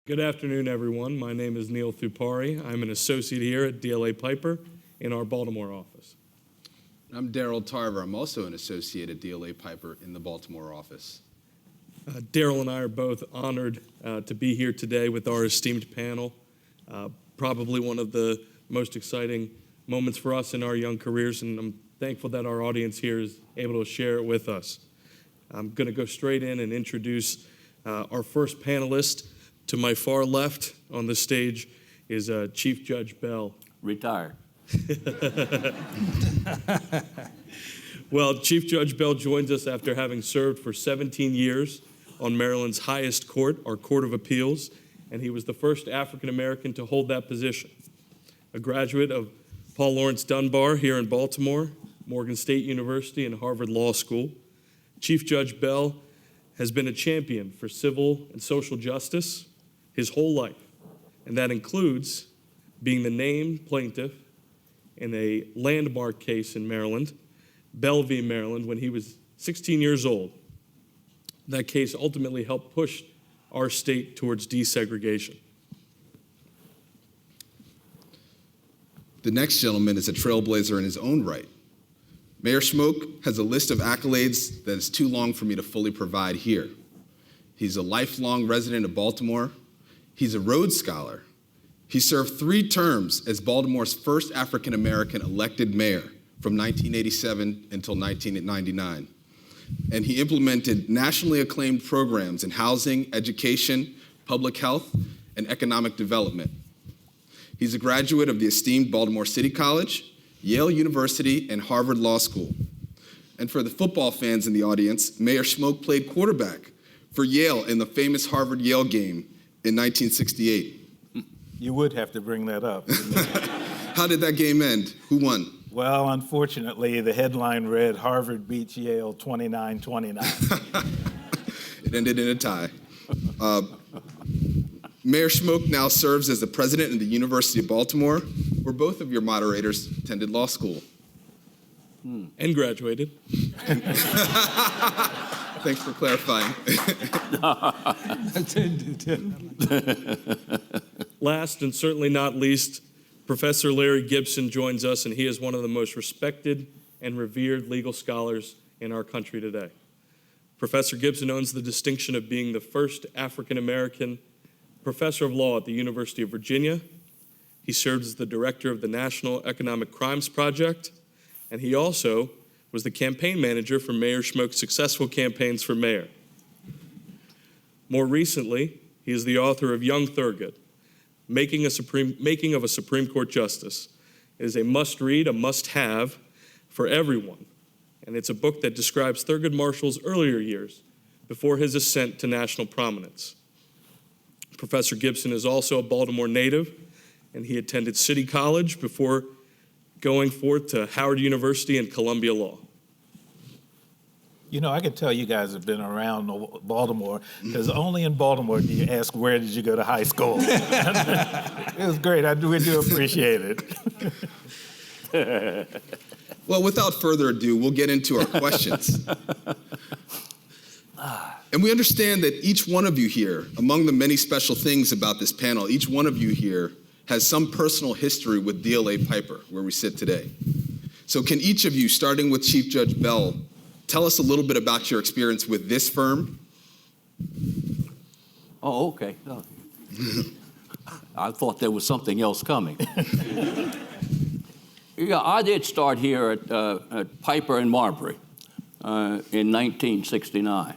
Good afternoon, everyone. My name is Neill Thupari. I'm an associate here at DLA Piper in our Baltimore office. I'm Darryl Tarver. I'm also an associate at DLA Piper in the Baltimore office. Darryl and I are both honored to be here today with our esteemed panel. Probably one of the most exciting moments for us in our young careers, and I'm thankful that our audience here is able to share it with us. I'm going to go straight in and introduce our first panelist. To my far left on the stage is Chief Judge Bell. Retired. Well, Chief Judge Bell joins us after having served for 17 years on Maryland's highest court, our Court of Appeals, and he was the first African American to hold that position. A graduate of Paul Laurence Dunbar here in Baltimore, Morgan State University, and Harvard Law School, Chief Judge Bell has been a champion for civil and social justice his whole life, and that includes being the named plaintiff in a landmark case in Maryland, Bellevue, Maryland, when he was 16 years old. That case ultimately helped push our state towards desegregation. The next gentleman is a trailblazer in his own right. Mayor Schmoke has a list of accolades that is too long for me to fully provide here. He's a lifelong resident of Baltimore. He's a Rhodes Scholar. He served 3 terms as Baltimore's first African-American elected mayor from 1987 until 1999. And he implemented nationally acclaimed programs in housing, education, public health, and economic development. He's a graduate of the esteemed Baltimore City College, Yale University, and Harvard Law School. And for the football fans in the audience, Mayor Schmoke played quarterback for Yale in the famous Harvard-Yale game in 1968. You would have to bring that up. How did that game end? Who won? Well, unfortunately, the headline read, Harvard beats Yale 29-29. It ended in a tie. Mayor Schmoke now serves as the president of the University of Baltimore, where both of your moderators attended law school. And graduated. Thanks for clarifying. Last and certainly not least, Professor Larry Gibson joins us, and he is one of the most respected and revered legal scholars in our country today. Professor Gibson owns the distinction of being the first African-American professor of law at the University of Virginia. He served as the director of the National Economic Crimes Project, and he also was the campaign manager for Mayor Schmoke's successful campaigns for mayor. More recently, he is the author of Young Thurgood, Making of a Supreme Court Justice. It is a must-read, a must-have for everyone, and it's a book that describes Thurgood Marshall's earlier years before his ascent to national prominence. Professor Gibson is also a Baltimore native, and he attended City College before going forth to Howard University and Columbia Law. You know, I can tell you guys have been around Baltimore, because only in Baltimore do you ask, where did you go to high school? It was great. We do appreciate it. Well, without further ado, we'll get into our questions. And we understand that each one of you here, among the many special things about this panel, each one of you here has some personal history with DLA Piper, where we sit today. So can each of you, starting with Chief Judge Bell, tell us a little bit about your experience with this firm? Oh, okay. Oh. I thought there was something else coming. Yeah, I did start here at Piper and Marbury in 1969.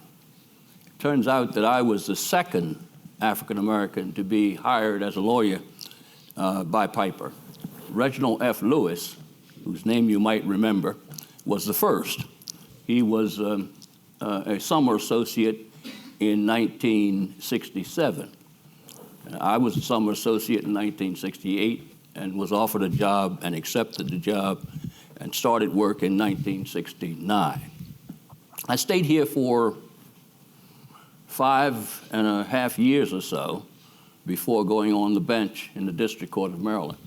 Turns out that I was the second African-American to be hired as a lawyer by Piper. Reginald F. Lewis, whose name you might remember, was the first. He was a summer associate in 1967. I was a summer associate in 1968 and was offered a job and accepted the job and started work in 1969. I stayed here for 5.5 years or so before going on the bench in the District Court of Maryland.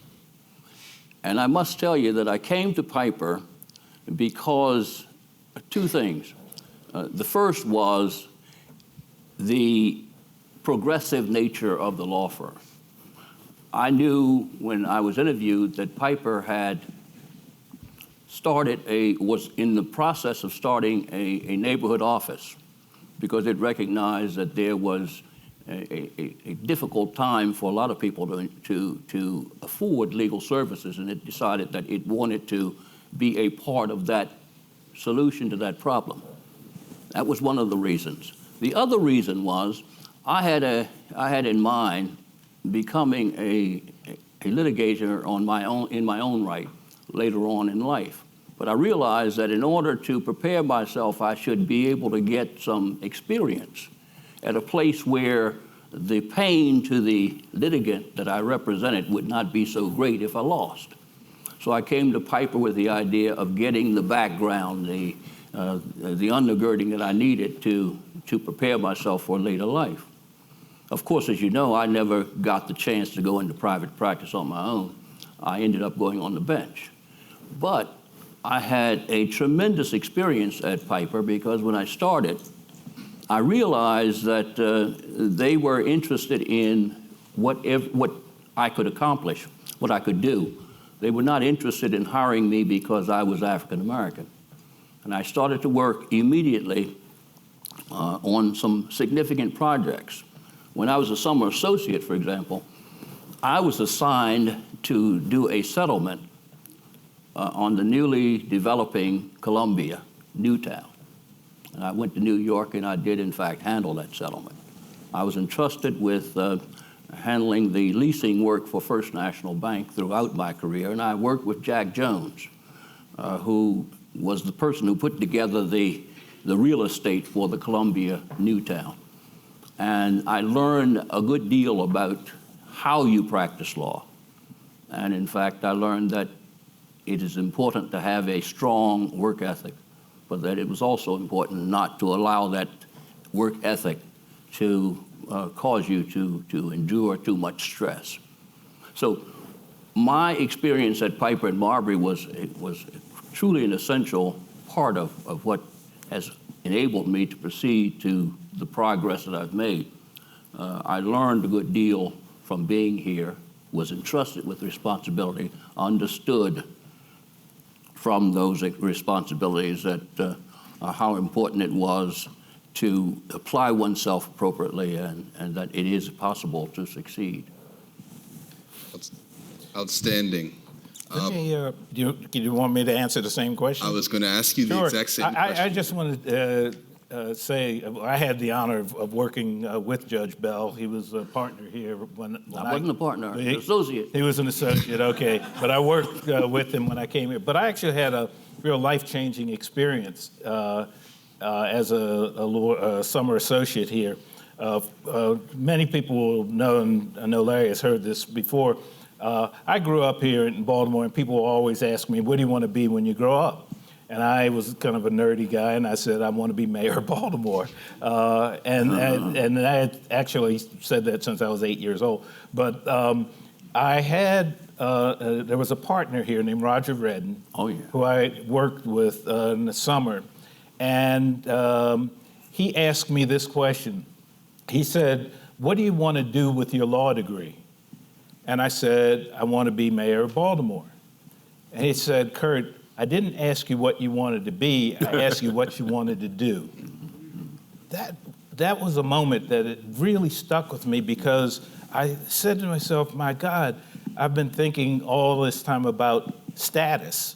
And I must tell you that I came to Piper because two things. The first was the progressive nature of the law firm. I knew when I was interviewed that Piper had was in the process of starting a neighborhood office because it recognized that there was a difficult time for a lot of people to afford legal services, and it decided that it wanted to be a part of that solution to that problem. That was one of the reasons. The other reason was I had in mind becoming a litigator in my own right later on in life. But I realized that in order to prepare myself, I should be able to get some experience at a place where the pain to the litigant that I represented would not be so great if I lost. So I came to Piper with the idea of getting the background, the undergirding that I needed to prepare myself for later life. Of course, as you know, I never got the chance to go into private practice on my own. I ended up going on the bench. But I had a tremendous experience at Piper because when I started, I realized that they were interested in what I could accomplish, what I could do. They were not interested in hiring me because I was African American. And I started to work immediately on some significant projects. When I was a summer associate, for example, I was assigned to do a settlement on the newly developing Columbia, Newtown. And I went to New York and I did in fact handle that settlement. I was entrusted with handling the leasing work for First National Bank throughout my career, and I worked with Jack Jones, who was the person who put together the real estate for the Columbia Newtown. And I learned a good deal about how you practice law. And in fact, I learned that it is important to have a strong work ethic, but that it was also important not to allow that work ethic to cause you to endure too much stress. So my experience at Piper and Marbury was truly an essential part of what has enabled me to proceed to the progress that I've made. I learned a good deal from being here, was entrusted with responsibility, understood from those responsibilities that how important it was to apply oneself appropriately and that it is possible to succeed. Outstanding. Let me, do you want me to answer the same question? I was going to ask you the Sure. exact same question. I just wanted to say I had the honor of working with Judge Bell. He was a partner here when I wasn't a partner, an associate. He was an associate, okay. But I worked with him when I came here. But I actually had a real life-changing experience as a summer associate here. Many people will know, and I know Larry has heard this before, I grew up here in Baltimore, and people always ask me, what do you want to be when you grow up? And I was kind of a nerdy guy, and I said, I want to be mayor of Baltimore. And I had actually said that since I was 8 years old. But I had, there was a partner here named Roger Redden, who I worked with in the summer. And he asked me this question. He said, what do you want to do with your law degree? And I said, I want to be mayor of Baltimore. And he said, Kurt, I didn't ask you what you wanted to be, I asked you what you wanted to do. That was a moment that it really stuck with me because I said to myself, my God, I've been thinking all this time about status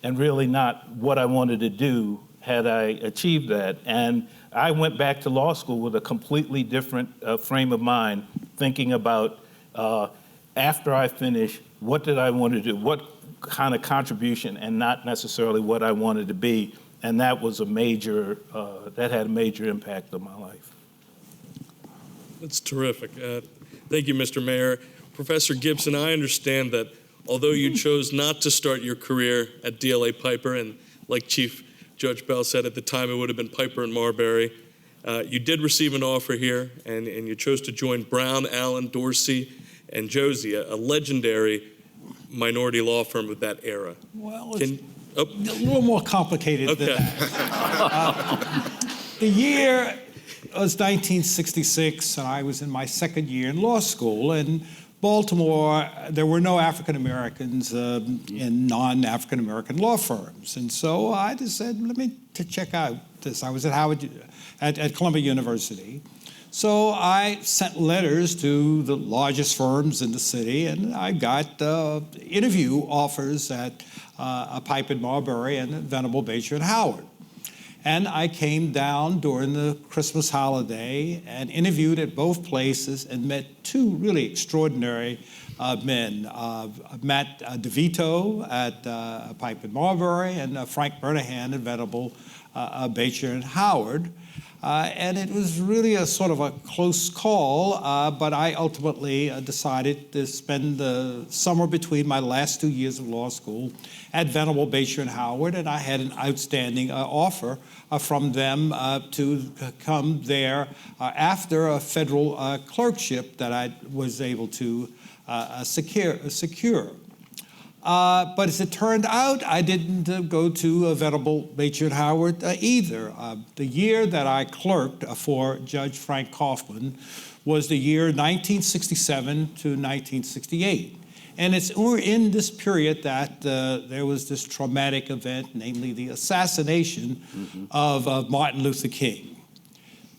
and really not what I wanted to do had I achieved that. And I went back to law school with a completely different frame of mind, thinking about after I finish, what did I want to do? What kind of contribution, and not necessarily what I wanted to be. And that was a major, that had a major impact on my life. That's terrific. Thank you, Mr. Mayor. Professor Gibson, I understand that although you chose not to start your career at DLA Piper, and like Chief Judge Bell said at the time, it would have been Piper and Marbury, you did receive an offer here, and you chose to join Brown, Allen, Dorsey, and Josie, a legendary minority law firm of that era. Well, it's a little more complicated than that. The year It was 1966, and I was in my second year in law school. In Baltimore, there were no African Americans in non-African American law firms, and so I just said, "Let me check out this." I was at Columbia University, so I sent letters to the largest firms in the city, and I got interview offers at Piper and Marbury and Venable, Beecher and Howard. And I came down during the Christmas holiday and interviewed at both places and met two really extraordinary men, Matt DeVito at Piper and Marbury and Frank Bernahan at Venable, Beecher and Howard. And it was really a sort of a close call, but I ultimately decided to spend the summer between my last 2 years of law school at Venable, Beecher and Howard, and I had an outstanding offer from them to come there after a federal clerkship that I was able to secure. But as it turned out, I didn't go to Venable, Beecher and Howard either. The year that I clerked for Judge Frank Kaufman was the year 1967 to 1968. And it's in this period that there was this traumatic event, namely the assassination of Martin Luther King.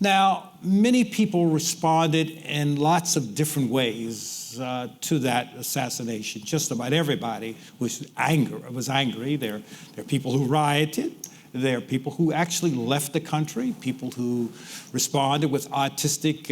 Now, many people responded in lots of different ways to that assassination. Just about everybody was angry. There are people who rioted. There are people who actually left the country, people who responded with artistic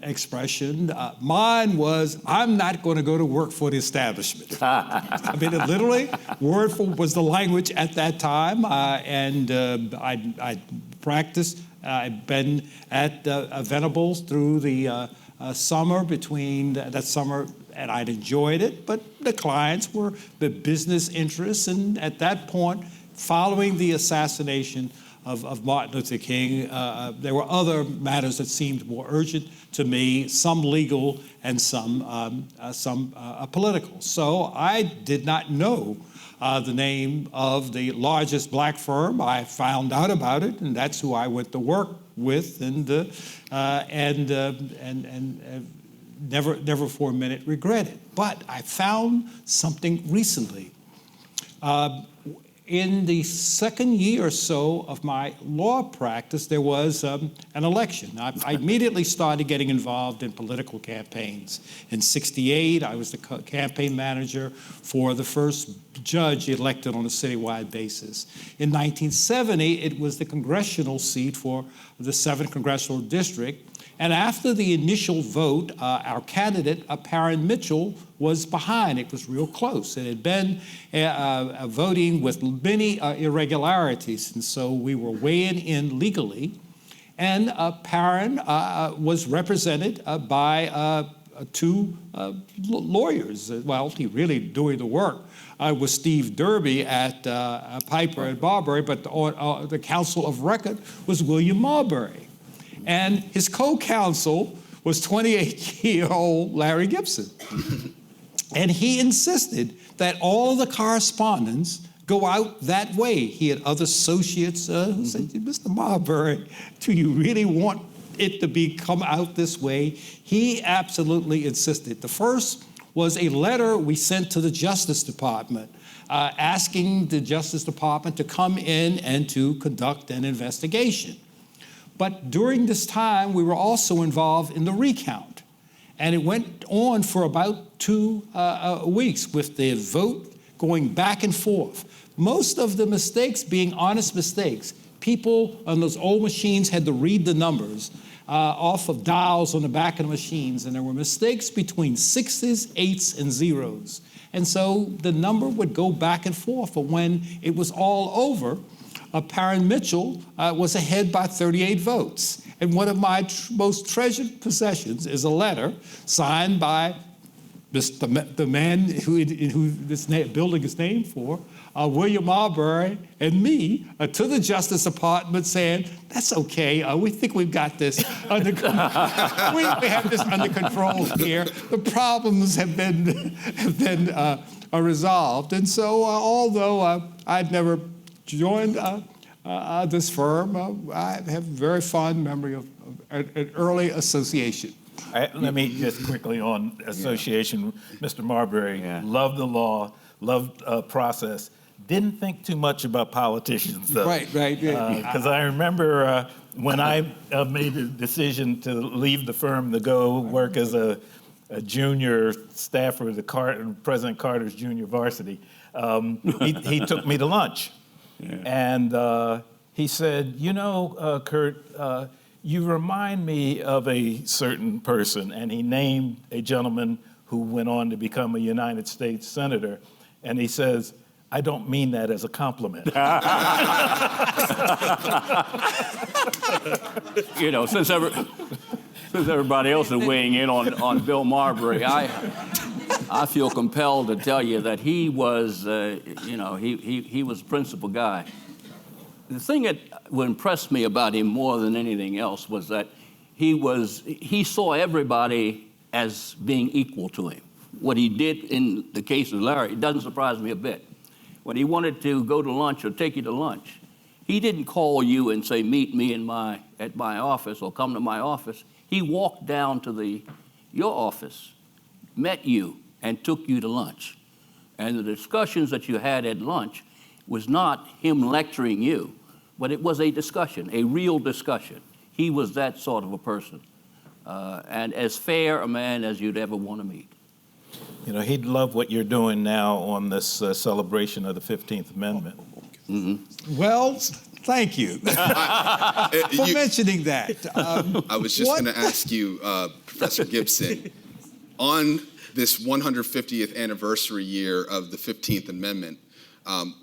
expression. Mine was, I'm not going to go to work for the establishment. I mean, it literally, was the language at that time, and I practiced. I've been at Venables through the summer between that summer, and I'd enjoyed it, but the clients were the business interests, and at that point, following the assassination of Martin Luther King, there were other matters that seemed more urgent to me, some legal and some political. So I did not know the name of the largest black firm. I found out about it, and that's who I went to work with, and never for a minute regret it. But I found something recently. In the second year or so of my law practice, there was an election. I immediately started getting involved in political campaigns. In '68, I was the campaign manager for the first judge elected on a citywide basis. In 1970, it was the congressional seat for the 7th Congressional District. And after the initial vote, our candidate, Parren Mitchell, was behind. It was real close. It had been voting with many irregularities, and so we were weighing in legally. And Parren was represented by two lawyers. Well, he really doing the work was Steve Derby at Piper and Marbury, but the counsel of record was William Marbury. And his co-counsel was 28-year-old Larry Gibson. And he insisted that all the correspondence go out that way. He had other associates who said, Mr. Marbury, do you really want it to come out this way? He absolutely insisted. The first was a letter we sent to the Justice Department asking the Justice Department to come in and to conduct an investigation. But during this time, we were also involved in the recount. And it went on for about 2 weeks with the vote going back and forth. Most of the mistakes being honest mistakes. People on those old machines had to read the numbers off of dials on the back of the machines. And there were mistakes between 6s, 8s, and 0s. And so the number would go back and forth. But when it was all over, Parren Mitchell was ahead by 38 votes. And one of my most treasured possessions is a letter signed by the man who this building is named for, William Marbury, and me, to the Justice Department saying, that's okay, we think we've got this under control. We have this under control here. The problems have been resolved. And so although I'd never joined this firm. I have a very fond memory of an early association. Let me just quickly on association. Mr. Marbury loved the law, loved process. Didn't think too much about politicians, though. Right. Because I remember when I made the decision to leave the firm to go work as a junior staffer at President Carter's junior varsity, he took me to lunch. And he said, you know, Kurt, you remind me of a certain person. And he named a gentleman who went on to become a United States Senator. And he says, I don't mean that as a compliment. You know, since everybody else is weighing in on Bill Marbury, I feel compelled to tell you that he was, he was the principal guy. The thing that would impress me about him more than anything else was that he saw everybody as being equal to him. What he did in the case of Larry, it doesn't surprise me a bit. When he wanted to go to lunch or take you to lunch, he didn't call you and say, meet me at my office or come to my office. He walked down to your office, met you, and took you to lunch. And the discussions that you had at lunch was not him lecturing you, but it was a discussion, a real discussion. He was that sort of a person, and as fair a man as you'd ever want to meet. You know, he'd love what you're doing now on this celebration of the 15th Amendment. Mm-hmm. Well, thank you for mentioning that. I was just going to ask you, Professor Gibson, on this 150th anniversary year of the 15th Amendment, can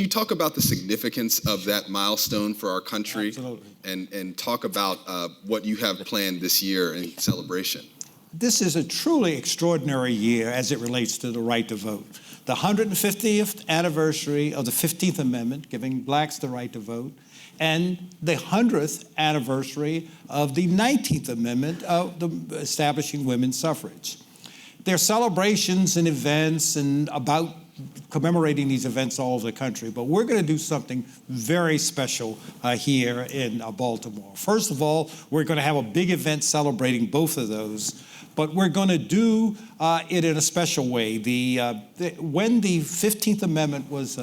you talk about the significance of that milestone for our country? Absolutely. And talk about what you have planned this year in celebration? This is a truly extraordinary year as it relates to the right to vote. The 150th anniversary of the 15th Amendment, giving blacks the right to vote, and the 100th anniversary of the 19th Amendment, establishing women's suffrage. There are celebrations and events and about commemorating these events all over the country, but we're going to do something very special here in Baltimore. First of all, we're going to have a big event celebrating both of those, but we're going to do it in a special way. When the 15th Amendment was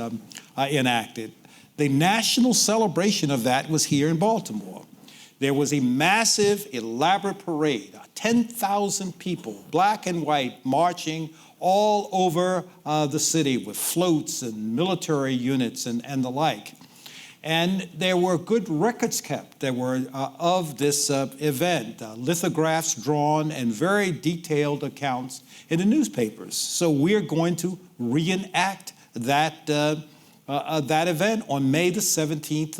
enacted, the national celebration of that was here in Baltimore. There was a massive, elaborate parade, 10,000 people, black and white, marching all over the city with floats and military units and the like. And there were good records kept of this event, lithographs drawn and very detailed accounts in the newspapers. So we're going to reenact that event on May the 17th,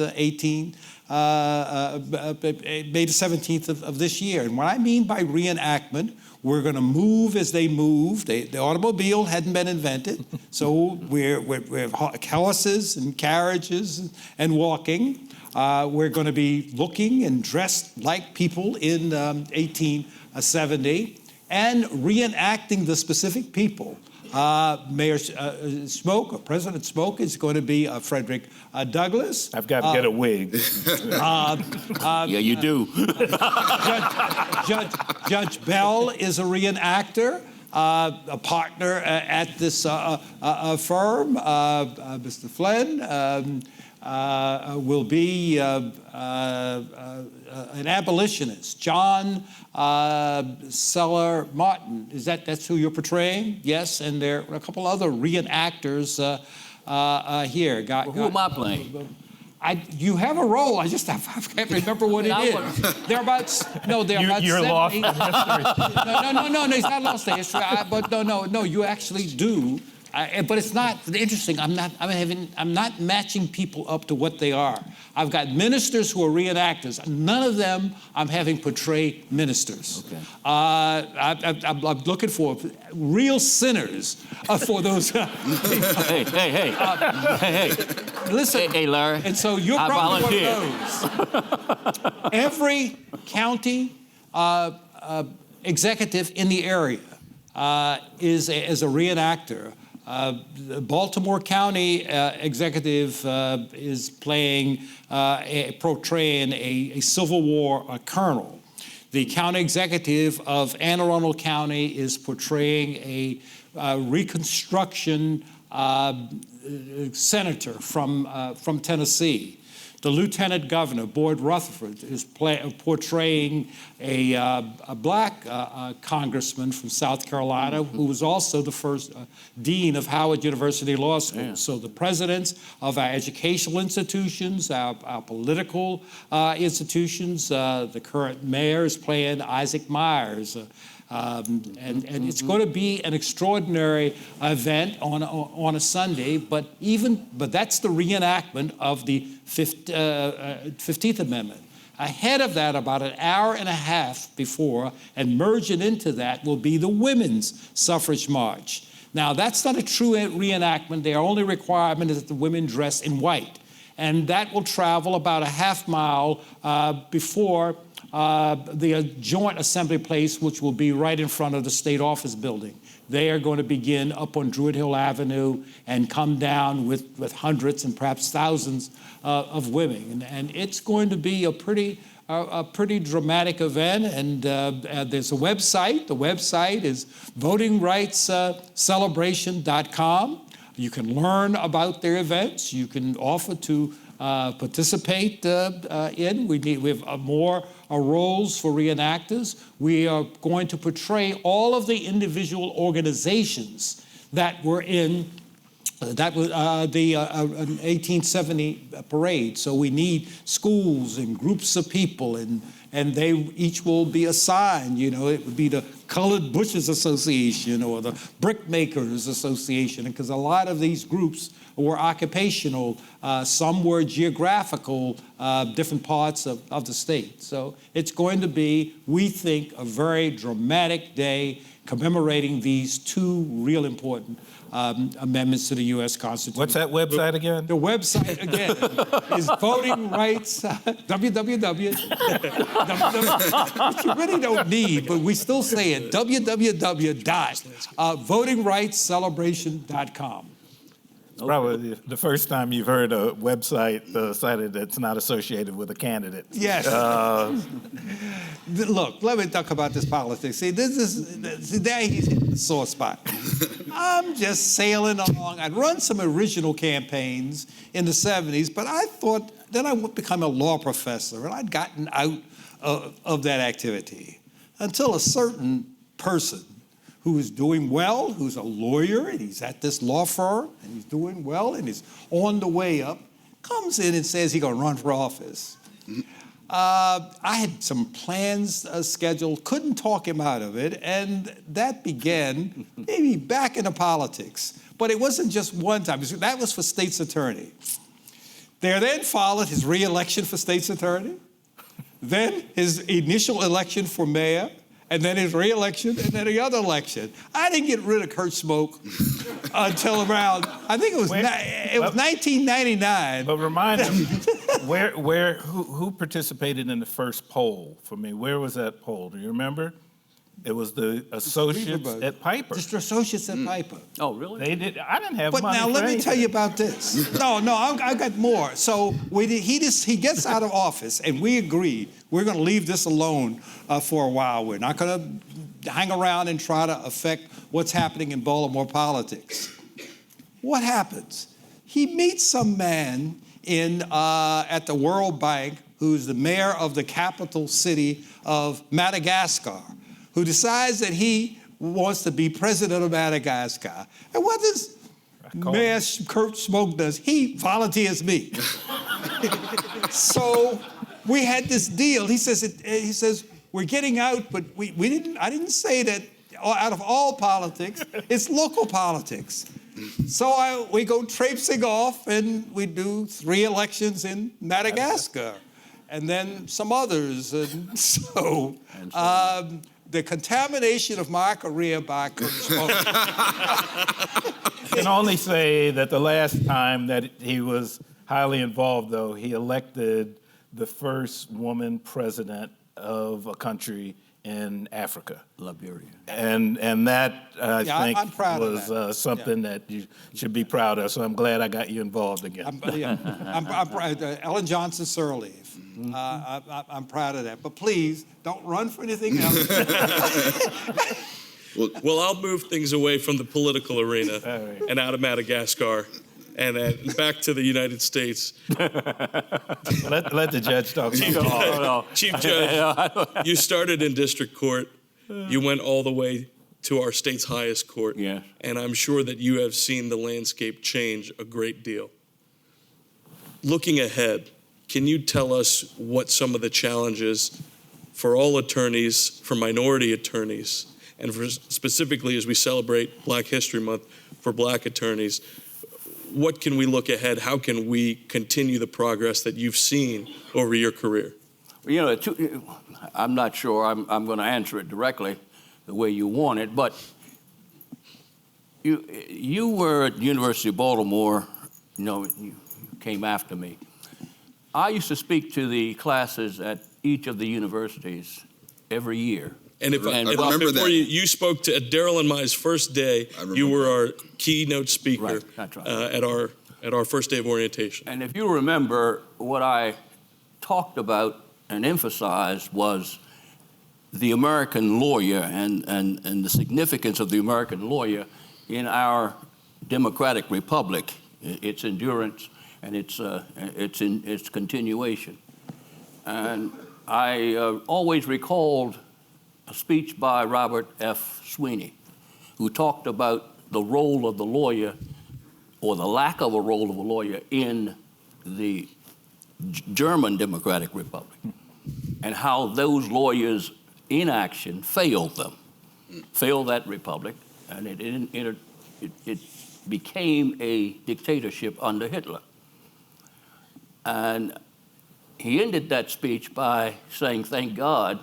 May the 17th of this year. And what I mean by reenactment, we're going to move as they moved. The automobile hadn't been invented, so we're horses and carriages and walking. We're going to be looking and dressed like people in 1870 and reenacting the specific people. Mayor Schmoke, or President Schmoke, is going to be Frederick Douglass. I've got to get a wig. Yeah, you do. Judge Bell is a reenactor, a partner at this firm. Mr. Flynn will be an abolitionist. John Seller Martin, that's who you're portraying? Yes, and there are a couple other reenactors here. Who am I playing? You have a role. I can't remember what it is. They're about You're lost in history. No, he's not lost in history. But no, you actually do. But it's not interesting. I'm not matching people up to what they are. I've got ministers who are reenactors. None of them I'm having portray ministers. Okay. I'm looking for real sinners for those. Hey. Listen. Hey, Larry. And so you're probably one of those. Every county executive in the area is a reenactor. The Baltimore County executive is portraying a Civil War colonel. The county executive of Anne Arundel County is portraying a Reconstruction senator from Tennessee. The lieutenant governor, Boyd Rutherford, is portraying a black congressman from South Carolina who was also the first dean of Howard University Law School. Yeah. So the presidents of our educational institutions, our political institutions, the current mayor is playing Isaac Myers. And it's going to be an extraordinary event on a Sunday, but that's the reenactment of the 15th Amendment. Ahead of that, about an hour and a half before, and merging into that will be the Women's Suffrage March. Now, that's not a true reenactment. Their only requirement is that the women dress in white. And that will travel about a half mile before the joint assembly place, which will be right in front of the state office building. They are going to begin up on Druid Hill Avenue and come down with hundreds and perhaps thousands of women. And it's going to be a pretty dramatic event. And there's a website. The website is votingrightscelebration.com. You can learn about their events. You can offer to participate in. We have more roles for reenactors. We are going to portray all of the individual organizations that were in the 1870 parade. So we need schools and groups of people, and they each will be assigned. You know, it would be the Colored Bushes Association or the Brickmakers Association, because a lot of these groups were occupational. Some were geographical, different parts of the state. So it's going to be, we think, a very dramatic day commemorating these two real important amendments to the U.S. Constitution. What's that website again? The website, again, is voting rights, www, which you really don't need, but we still say it, www.votingrightscelebration.com. Probably the first time you've heard a website cited that's not associated with a candidate. Yes. Look, let me talk about this politics. See, there he's hitting the sore spot. I'm just sailing along. I'd run some original campaigns in the 70s, but I thought then I would become a law professor, and I'd gotten out of that activity until a certain person who is doing well, who's a lawyer, and he's at this law firm, and he's doing well, and he's on the way up, comes in and says he's going to run for office. I had some plans scheduled, couldn't talk him out of it, and that began maybe back into politics. But it wasn't just one time. That was for state's attorney. There then followed his re-election for state's attorney, then his initial election for mayor, and then his re-election, and then the other election. I didn't get rid of Kurt Schmoke until around, I think it was 1999. But remind him, who participated in the first poll for me? Where was that poll? Do you remember? It was the associates at Piper. Just associates at Piper. Oh, really? They did. I didn't have But money now for let me anything. tell you about this. No, I got more. So he gets out of office, and we agreed we're going to leave this alone for a while. We're not going to hang around and try to affect what's happening in Baltimore politics. What happens? He meets some man at the World Bank who's the mayor of the capital city of Madagascar, who decides that he wants to be president of Madagascar. And what does Mayor Kurt Schmoke does? He volunteers me. So we had this deal. He says we're getting out, but I didn't say that out of all politics, it's local politics. So we go traipsing off, and we do 3 elections in Madagascar, and then some others. And so the contamination of my career by Kurt Schmoke. I can only say that the last time that he was highly involved, though, he elected the first woman president of a country in Africa. Liberia. And that, I Yeah, think, I'm proud of was that. something that you should be proud of. So I'm glad I got you involved again. I'm proud. Ellen Johnson Sirleaf. I'm proud of that. But please, don't run for anything else. Well, I'll move things away from the political arena right. and out of Madagascar and back to the United States. Let the judge talk. Chief Judge, you started in district court. You went all the way to our state's highest court. Yes. And I'm sure that you have seen the landscape change a great deal. Looking ahead, can you tell us what some of the challenges for all attorneys, for minority attorneys, and for specifically as we celebrate Black History Month for Black attorneys, what can we look ahead? How can we continue the progress that you've seen over your career? You know, I'm not sure I'm going to answer it directly the way you want it, but you were at the University of Baltimore. You came after me. I used to speak to the classes at each of the universities every year. And before you spoke to Darryl and my's first day, you were our keynote speaker Right, that's right. at our first day of orientation. And if you remember, what I talked about and emphasized was the American lawyer and the significance of the American lawyer in our democratic republic, its endurance and its continuation. And I always recalled a speech by Robert F. Sweeney, who talked about the role of the lawyer, or the lack of a role of a lawyer, in the German Democratic Republic, and how those lawyers' inaction failed them, failed that republic, and it became a dictatorship under Hitler. And he ended that speech by saying, thank God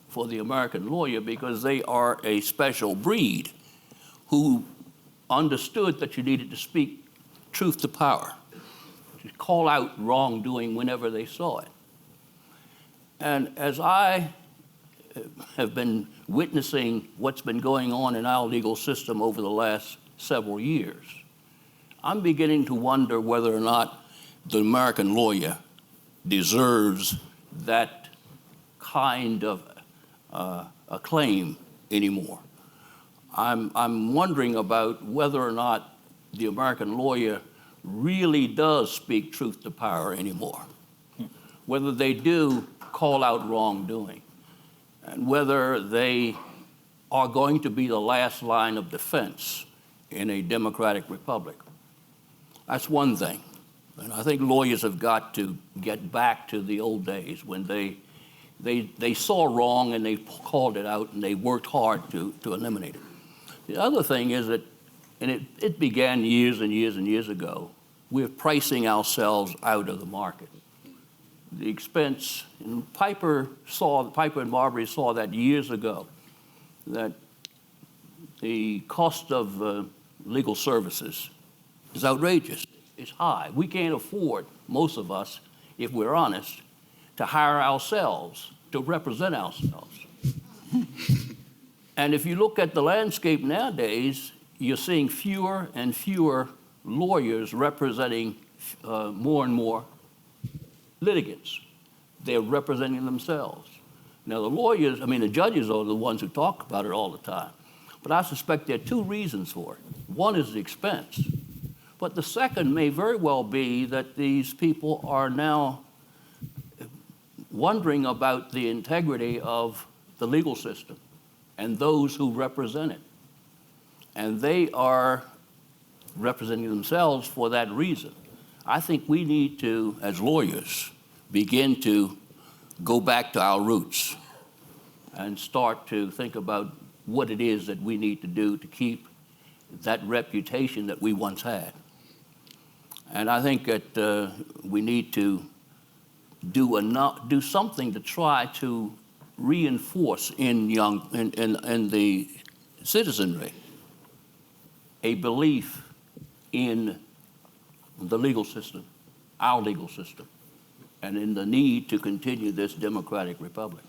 for the American lawyer, because they are a special breed who understood that you needed to speak truth to power, to call out wrongdoing whenever they saw it. And as I have been witnessing what's been going on in our legal system over the last several years, I'm beginning to wonder whether or not the American lawyer deserves that kind of acclaim anymore. I'm wondering about whether or not the American lawyer really does speak truth to power anymore, whether they do call out wrongdoing, and whether they are going to be the last line of defense in a democratic republic. That's one thing. And I think lawyers have got to get back to the old days when they saw wrong and they called it out and they worked hard to eliminate it. The other thing is that, and it began years and years and years ago, we're pricing ourselves out of the market. The expense, and Piper and Marbury saw that years ago, that the cost of legal services is outrageous. It's high. We can't afford, most of us, if we're honest, to hire ourselves, to represent ourselves. And if you look at the landscape nowadays, you're seeing fewer and fewer lawyers representing more and more litigants. They're representing themselves. Now the judges are the ones who talk about it all the time. But I suspect there are two reasons for it. One is the expense. But the second may very well be that these people are now wondering about the integrity of the legal system and those who represent it. And they are representing themselves for that reason. I think we need to, as lawyers, begin to go back to our roots and start to think about what it is that we need to do to keep that reputation that we once had. And I think that we need to do something to try to reinforce in the citizenry a belief in the legal system, our legal system, and in the need to continue this democratic republic.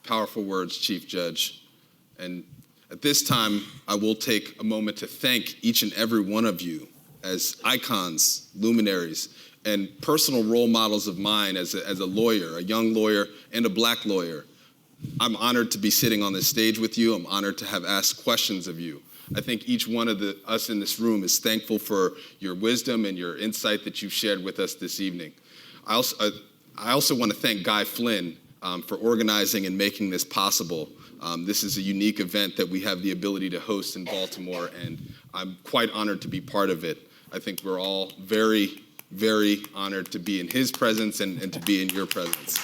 Powerful words, Chief Judge. And at this time, I will take a moment to thank each and every one of you as icons, luminaries, and personal role models of mine as a lawyer, a young lawyer, and a Black lawyer. I'm honored to be sitting on this stage with you. I'm honored to have asked questions of you. I think each one of us in this room is thankful for your wisdom and your insight that you've shared with us this evening. I also want to thank Guy Flynn for organizing and making this possible. This is a unique event that we have the ability to host in Baltimore, and I'm quite honored to be part of it. I think we're all very, very honored to be in his presence and to be in your presence.